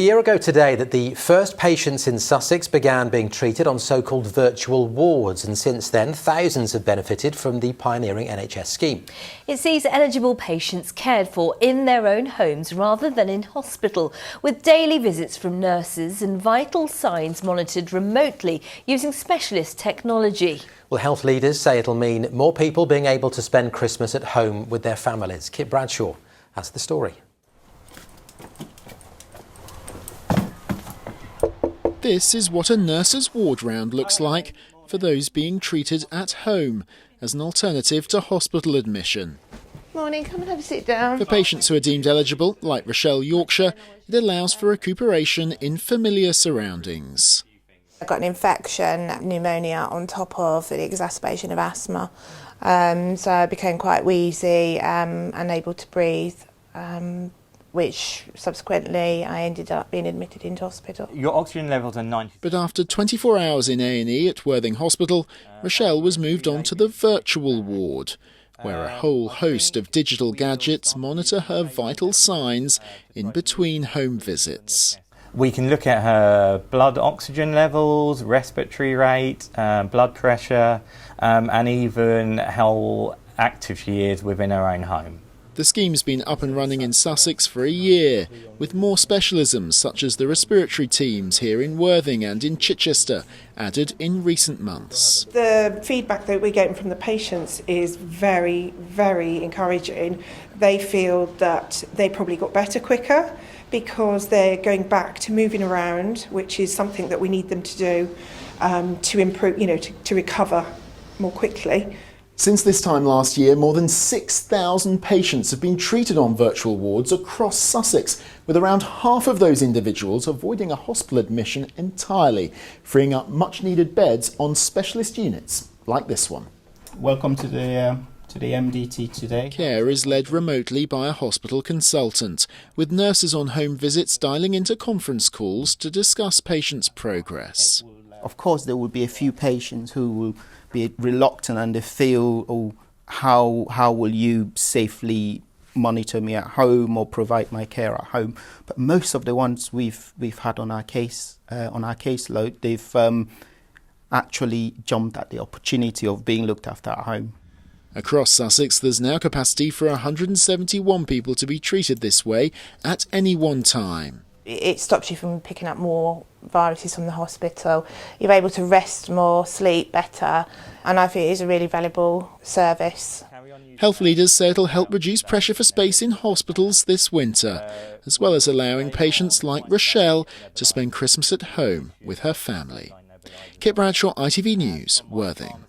A year ago today that the first patients in Sussex began being treated on so-called virtual wards, and since then thousands have benefited from the pioneering NHS scheme. It sees eligible patients cared for in their own homes rather than in hospital, with daily visits from nurses and vital signs monitored remotely using specialist technology. Well, health leaders say it'll mean more people being able to spend Christmas at home with their families. Kit Bradshaw has the story. This is what a nurse's ward round looks like for those being treated at home as an alternative to hospital admission. Morning, come and have a sit down. For patients who are deemed eligible, like Rochelle, Yorkshire, it allows for recuperation in familiar surroundings. I got an infection, pneumonia on top of the exacerbation of asthma, so I became quite wheezy, unable to breathe, which subsequently I ended up being admitted into hospital. Your oxygen levels are 90. But after 24 hours in A&E at Worthing Hospital, Rochelle was moved on to the virtual ward, where a whole host of digital gadgets monitor her vital signs in between home visits. We can look at her blood oxygen levels, respiratory rate, blood pressure, and even how active she is within her own home. The scheme's been up and running in Sussex for a year, with more specialisms such as the respiratory teams here in Worthing and in Chichester added in recent months. The feedback that we're getting from the patients is very, very encouraging. They feel that they probably got better quicker because they're going back to moving around, which is something that we need them to do to improve, to recover more quickly. Since this time last year, more than 6,000 patients have been treated on virtual wards across Sussex, with around half of those individuals avoiding a hospital admission entirely, freeing up much-needed beds on specialist units like this one. Welcome to the MDT today. Care is led remotely by a hospital consultant, with nurses on home visits dialing into conference calls to discuss patients' progress. Of course, there will be a few patients who will be reluctant and they feel, oh, how will you safely monitor me at home or provide my care at home? But most of the ones we've had on our caseload, they've actually jumped at the opportunity of being looked after at home. Across Sussex, there's now capacity for 171 people to be treated this way at any one time. It stops you from picking up more viruses from the hospital. You're able to rest more, sleep better, and I think it is a really valuable service. Health leaders say it'll help reduce pressure for space in hospitals this winter, as well as allowing patients like Rochelle to spend Christmas at home with her family. Kit Bradshaw, ITV News, Worthing.